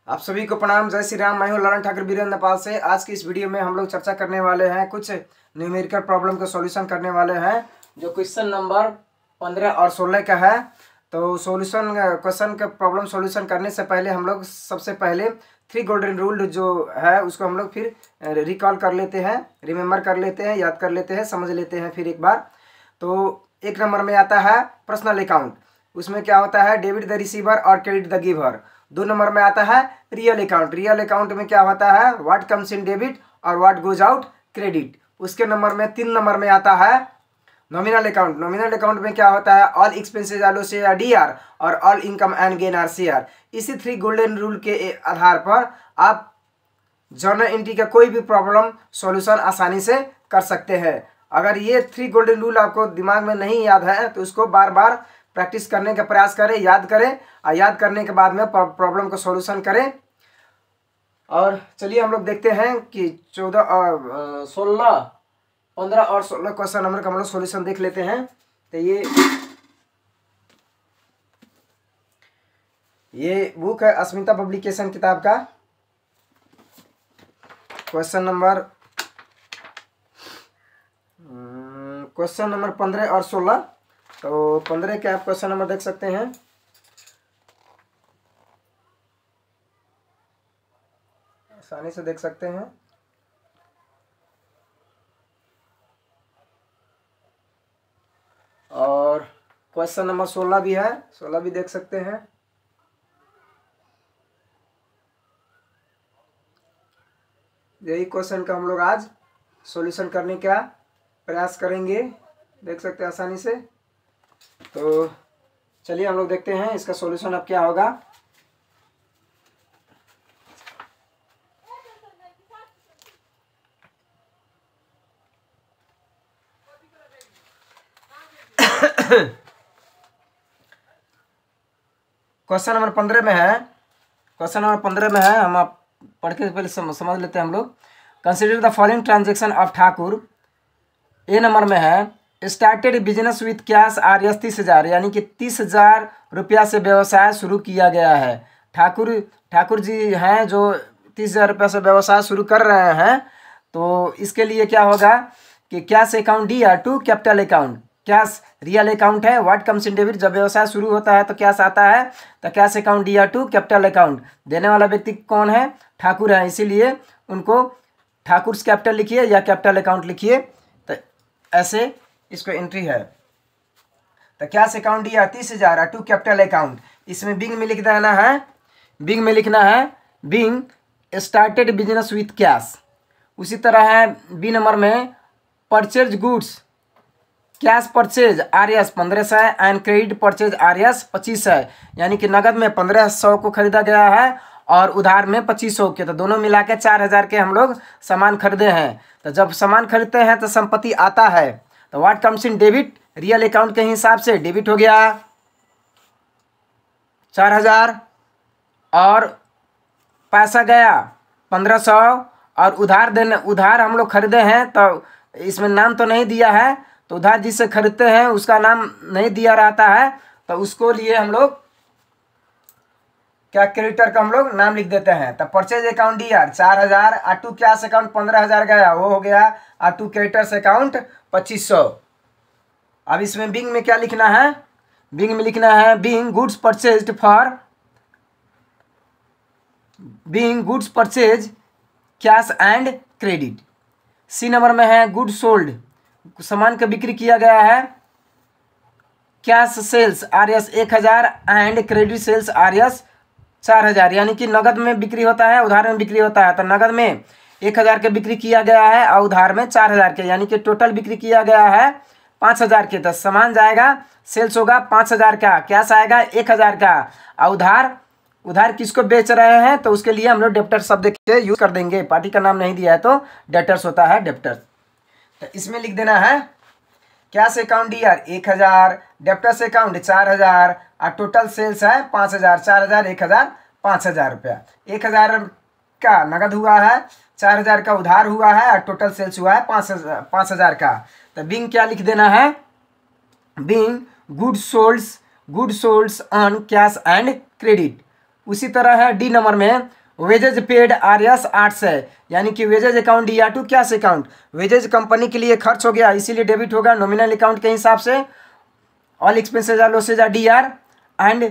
आप सभी को प्रणाम। जय श्री राम। मैं हूं ललन ठाकुर वीरेंद्र नेपाल से। आज की इस वीडियो में हम लोग चर्चा करने वाले हैं, कुछ न्यूमेरिकल प्रॉब्लम का सॉल्यूशन करने वाले हैं, जो क्वेश्चन नंबर 15 और 16 का है। तो क्वेश्चन का प्रॉब्लम सॉल्यूशन करने से पहले हम लोग सबसे पहले 3 गोल्डन रूल जो है उसको हम लोग फिर रिकॉल कर लेते हैं, रिमेम्बर कर लेते हैं, याद कर लेते हैं, समझ लेते हैं फिर एक बार। तो 1 नंबर में आता है पर्सनल अकाउंट। उसमें क्या होता है, डेबिट द रिसीवर और क्रेडिट द गिवर। 2 नंबर में आता है रियल अकाउंट। रियल अकाउंट में क्या होता है, व्हाट कम्स इन डेबिट और व्हाट गोज आउट क्रेडिट। उसके नंबर में 3 नंबर में आता है नॉमिनल अकाउंट। नॉमिनल अकाउंट में क्या होता है, all expenses are share DR और all income and gain are share. इसी 3 गोल्डन रूल के आधार पर आप जर्नल एंट्री का कोई भी प्रॉब्लम सॉल्यूशन आसानी से कर सकते हैं। अगर ये 3 गोल्डन रूल आपको दिमाग में नहीं याद है तो उसको बार बार प्रैक्टिस करने का प्रयास करें, याद करें, और याद करने के बाद में प्रॉब्लम को सॉल्यूशन करें। और चलिए हम लोग देखते हैं कि 16, 15 और 16 क्वेश्चन नंबर का हम लोग सॉल्यूशन देख लेते हैं। तो ये बुक है अस्मिता पब्लिकेशन किताब का। क्वेश्चन नंबर 15 और 16। तो 15 के आप क्वेश्चन नंबर देख सकते हैं। आसानी से देख सकते हैं। और क्वेश्चन नंबर 16 भी है, 16 भी देख सकते हैं। यही क्वेश्चन का हम लोग आज सॉल्यूशन करने का प्रयास करेंगे, देख सकते हैं आसानी से। तो चलिए हम लोग देखते हैं इसका सॉल्यूशन अब क्या होगा। क्वेश्चन नंबर 15 में है। क्वेश्चन नंबर 15 में है, हम आप पढ़ के पहले समझ लेते हैं हम लोग। Consider the following transaction of Thakur. A number में है, started business with cash R 30,000, यानी कि 30,000 रुपया से व्यवसाय शुरू किया गया है। ठाकुर जी हैं जो 30,000 रुपया से व्यवसाय शुरू कर रहे हैं। तो इसके लिए क्या होगा कि cash account D R to capital account. Cash real account है, व्हाट कम्स इन डेबिट, जब व्यवसाय शुरू होता है तो कैश आता है, तो cash account D R to capital account. देने वाला व्यक्ति कौन है, ठाकुर है, इसीलिए उनको ठाकुर कैपिटल लिखिए या कैपिटल अकाउंट लिखिए। तो ऐसे इसको एंट्री है। तो cash account D R 30,000 to capital account. इसमें बिंग में लिख देना है, बिंग में लिखना है being started business with cash. उसी तरह है बी नंबर में, purchase goods cash purchase R S 1500 and credit purchase R S 2500, यानी कि नगद में 1500 को खरीदा गया है और उधार में 2500 के। तो दोनों मिला के 4,000 के हम लोग सामान खरीदे हैं। तो जब सामान खरीदते हैं तो संपत्ति आता है। तो what comes in debit, real account के हिसाब से डेबिट हो गया 4,000 और पैसा गया 1500। और उधार हम लोग खरीदे हैं, तो इसमें नाम तो नहीं दिया है, तो उधार जिससे खरीदते हैं उसका नाम नहीं दिया रहता है, तो उसको लिए हम लोग क्या, क्रेडिटर का हम लोग नाम लिख देते हैं। तो परचेज अकाउंट डी आर 4,000 और टू कैश अकाउंट 15,000 गया, वो हो गया और टू क्रेडिटर्स अकाउंट 2500। अब इसमें बिंग में क्या लिखना है, बिंग में लिखना है being goods purchased for, being goods purchase cash and credit. C number में है गुड्स सोल्ड, सामान का बिक्री किया गया है, cash sales R S 1,000 and credit sales R S 4,000, यानी कि नगद में बिक्री होता है, उधार में बिक्री होता है। तो नगद में 1,000 के बिक्री किया गया है और उधार में 4,000 के, यानी कि टोटल बिक्री किया गया है 5,000 के। तो सामान जाएगा, सेल्स होगा 5,000 का, कैश आएगा 1,000 का, और उधार किसको बेच रहे हैं तो उसके लिए हम लोग डेप्टर शब्द के यूज कर देंगे। पार्टी का नाम नहीं दिया है तो डेप्टर्स होता है, डेप्टर्स। तो इसमें लिख देना है cash account D are 1,000, debtors account 4,000 और टोटल सेल्स है 5,000, 4,000, 1,000, 5,000 रुपया। 1,000 का नगद हुआ है, 4,000 का उधार हुआ है और टोटल सेल्स हुआ है 5,000 का। तो बिंग क्या लिख देना है, being goods sold on cash and credit. उसी तरह है डी नंबर में वेजेज पेड आरएस 800, यानी कि wages account D R to cash account, wages company के लिए खर्च हो गया इसीलिए डेबिट होगा नॉमिनल अकाउंट के हिसाब से, all expenses or losses are D R, and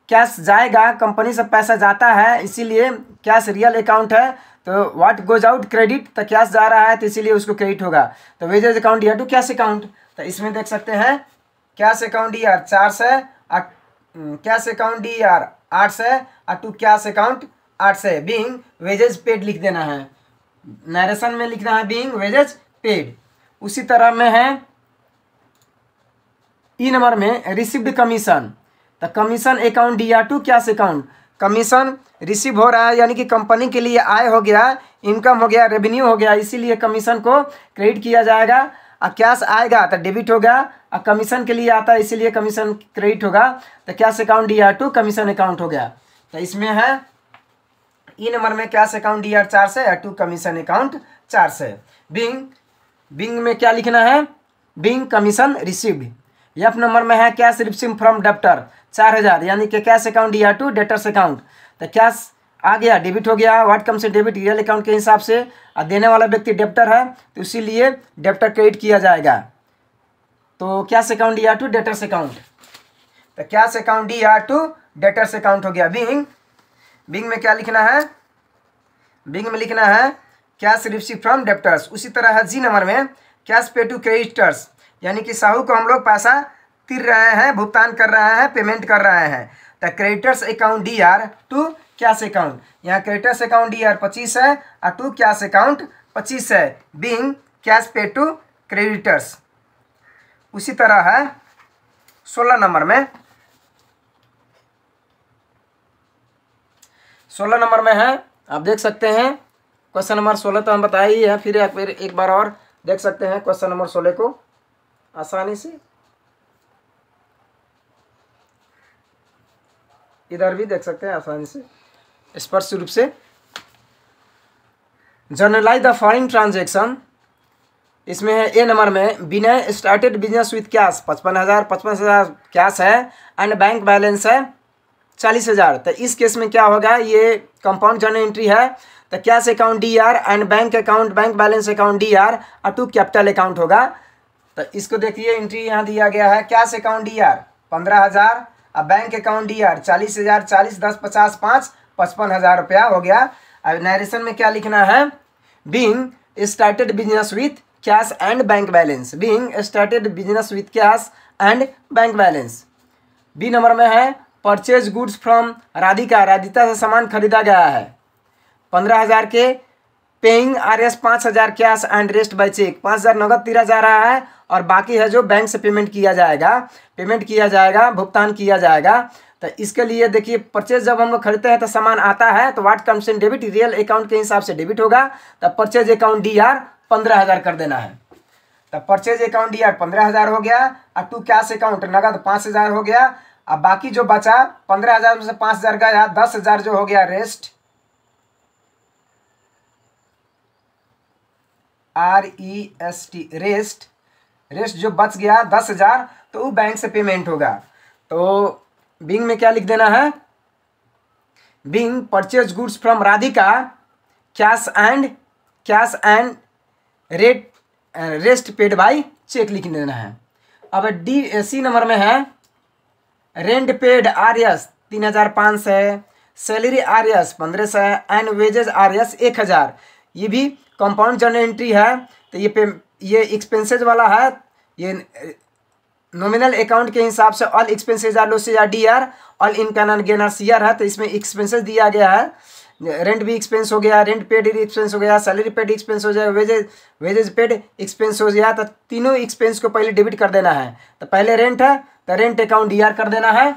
cash जाएगा, कंपनी से पैसा जाता है इसीलिए कैश रियल अकाउंट है, तो व्हाट गोज आउट क्रेडिट, तो कैश जा रहा है तो इसीलिए उसको क्रेडिट होगा, तो wages account D R to cash account. तो इसमें देख सकते हैं cash account D R 400, cash account D R 800 और to cash account 800 being wages paid लिख देना है, नरेशन में लिखना है बीइंग वेजेज पेड। उसी तरह में है ई नंबर में रिसीव्ड कमीशन, तो commission account D R to cash account, commission receive हो रहा है यानी कि कंपनी के लिए आय हो गया, इनकम हो गया, रेवेन्यू हो गया, इसीलिए कमीशन को क्रेडिट किया जाएगा, और कैश आएगा तो डेबिट होगा, और कमीशन के लिए आता है इसीलिए कमीशन क्रेडिट होगा, तो cash account D R to commission account हो गया। तो इसमें है ई नंबर में कैश अकाउंट डी आर 400 और टू कमीशन अकाउंट 400। बिंग में क्या लिखना है, being commission received. F number में है कैश रिसीव्ड फ्रॉम डेप्टर 4000, यानी कि cash account D R to debtors account, तो कैश आ गया डेबिट हो गया, what comes debit real account के हिसाब से, और देने वाला व्यक्ति डेप्टर है तो इसीलिए डेप्टर क्रेडिट किया जाएगा, तो cash account D R to debtors account, तो cash account D R to debtors account हो गया। बिंग में क्या लिखना है, बिंग में लिखना है कैश रिसीव फ्रॉम डेप्टर्स। उसी तरह है जी नंबर में कैश पे टू क्रेडिटर्स, यानी कि साहू को हम लोग पैसा तिर रहे हैं, भुगतान कर रहे हैं, पेमेंट कर रहे हैं, तो creditors account D R to cash account, यहाँ क्रेडिटर्स अकाउंट डी आर 25 है और टू कैश अकाउंट 25 है, being cash pay to creditors. उसी तरह है 16 नंबर में, 16 नंबर में है, आप देख सकते हैं क्वेश्चन नंबर 16 तो हम बताए ही है, फिर एक बार और देख सकते हैं क्वेश्चन नंबर 16 को आसानी से, इधर भी देख सकते हैं आसानी से स्पष्ट रूप से। जनरलाइज द फॉलोइंग ट्रांजेक्शन, इसमें है ए नंबर में Vinay started business with cash 55,000 cash है एंड बैंक बैलेंस है 40,000, तो इस केस में क्या होगा, ये कंपाउंड जर्नल एंट्री है, तो cash account D R and bank account bank balance account D are और टू कैपिटल अकाउंट होगा। तो इसको देखिए एंट्री यहाँ दिया गया है, कैश अकाउंट डी आर 15,000 और बैंक अकाउंट डी आर 40,000, 40 10 50 5 55,000 रुपया हो गया। अब नरेशन में क्या लिखना है, being started business with cash and bank balance, being started business with cash and bank balance. B number में है purchase goods from Radhika, Radhika से सामान खरीदा गया है 15,000 के, paying R S 5,000 cash and rest by cheque, 5,000 नगद दिया जा रहा है और बाकी है जो बैंक से पेमेंट किया जाएगा, भुगतान किया जाएगा। तो इसके लिए देखिए परचेज जब हम लोग खरीदते हैं तो सामान आता है तो what comes in debit, real account के हिसाब से डेबिट होगा, तो परचेज अकाउंट डी आर 15,000 कर देना है, तो परचेज अकाउंट डी आर 15,000 हो गया और टू कैश अकाउंट नगद 5,000 हो गया। अब बाकी जो बचा 15,000 में से 5,000 गया, 10,000 जो हो गया रेस्ट, REST रेस्ट जो बच गया 10,000 तो वो बैंक से पेमेंट होगा। तो बिंग में क्या लिख देना है, being purchase goods from Radhika cash and rest paid by cheque लिख देना है। अब सी नंबर में है rent paid RS 3,500, salary RS 1,500 and wages RS 1,000, ये भी कंपाउंड जर्नल एंट्री है, तो ये एक्सपेंसेज वाला है, ये नॉमिनल अकाउंट के हिसाब से all expenses or losses are D R, all income and gain are CR है, तो इसमें एक्सपेंसेज दिया गया है, रेंट भी एक्सपेंस हो गया, रेंट पेड एक्सपेंस हो गया, सैलरी पेड एक्सपेंस हो जाए, वेजेज पेड एक्सपेंस हो गया, तो तीनों एक्सपेंस को पहले डेबिट कर देना है। तो पहले रेंट है तो रेंट अकाउंट डी आर कर देना है,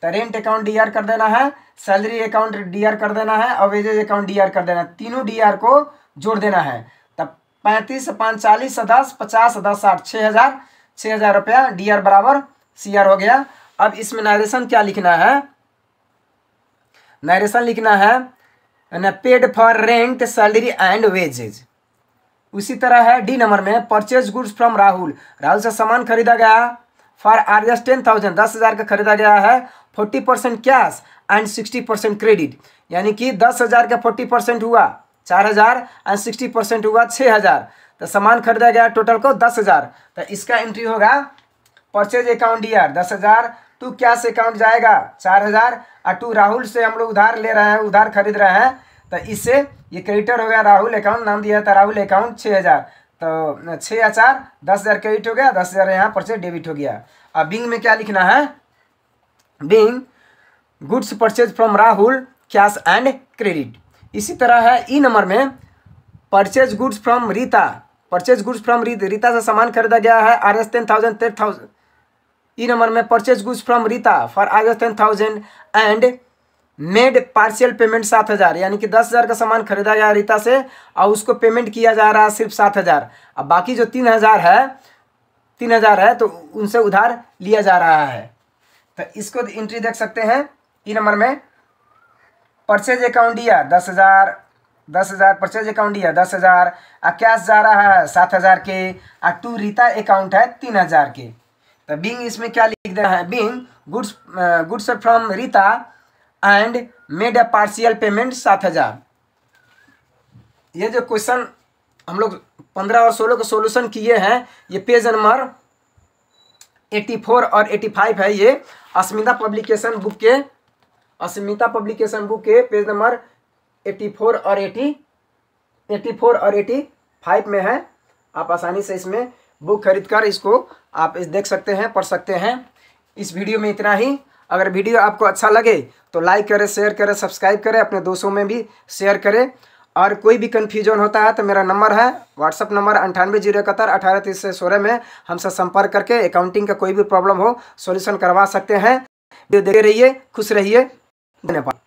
तो रेंट अकाउंट डी आर कर देना है, सैलरी अकाउंट डी आर कर देना है और वेजेज अकाउंट डी आर कर देना है, तीनों डी आर को जोड़ देना है। तब 35 5 40 10 50 10 60 6,000 रुपया डी आर बराबर CR हो गया। अब इसमें नरेशन क्या लिखना है, नरेशन लिखना है paid for rent salary and wages. उसी तरह है डी नंबर में परचेज गुड्स फ्रॉम राहुल से सामान खरीदा गया फॉर RS 10,000 10,000 का खरीदा गया है, 40% कैश एंड 60% क्रेडिट, यानी कि 10,000 का 40% हुआ 4,000 एंड 60% हुआ 6,000, तो सामान खरीदा गया टोटल को 10,000। तो इसका एंट्री होगा परचेज अकाउंट ईयर 10,000, टू कैश अकाउंट जाएगा 4,000, और टू राहुल से हम लोग उधार ले रहे हैं, उधार खरीद रहे हैं, तो इससे ये क्रेडिटर हो गया राहुल अकाउंट, नाम दिया था राहुल अकाउंट 6,000, तो 6 या 4 10,000 क्रेडिट हो गया, 10,000 यहाँ परचेज डेबिट हो गया। अब बिंग में क्या लिखना है, being goods purchase from Rahul cash and credit. इसी तरह है ई नंबर में purchase goods from Rita, purchase goods from Rita से सामान खरीदा गया है RS 10,000। ई नंबर में purchase goods from Rita for RS 10,000 and made partial payment 7,000, यानी कि 10,000 का सामान खरीदा गया रीता से और उसको पेमेंट किया जा रहा है सिर्फ 7,000। अब बाकी जो 3,000 है तो उनसे उधार लिया जा रहा है। तो इसको एंट्री देख सकते हैं ई नंबर में परचेज अकाउंट ईयर 10,000 परचेज अकाउंट ईयर 10,000, कैश जा रहा है 7,000 के, और टू रीता अकाउंट है 3,000 के। तो बिंग इसमें क्या लिख देना है, being goods from Rita and made a partial payment 7,000। ये जो क्वेश्चन हम लोग 15 और 16 का सॉल्यूशन किए हैं, ये पेज नंबर 84 और 85 है। ये अस्मिता पब्लिकेशन बुक के पेज नंबर 84 और 85 में है। आप आसानी से इसमें बुक खरीद कर इसको आप देख सकते हैं, पढ़ सकते हैं। इस वीडियो में इतना ही। अगर वीडियो आपको अच्छा लगे तो लाइक करें, शेयर करें, सब्सक्राइब करें, अपने दोस्तों में भी शेयर करें। और कोई भी कन्फ्यूजन होता है तो मेरा नंबर है व्हाट्सअप नंबर 9801 1830 में हमसे संपर्क करके अकाउंटिंग का कोई भी प्रॉब्लम हो सॉल्यूशन करवा सकते हैं। वीडियो देखते रहिए, खुश रहिए, धन्यवाद।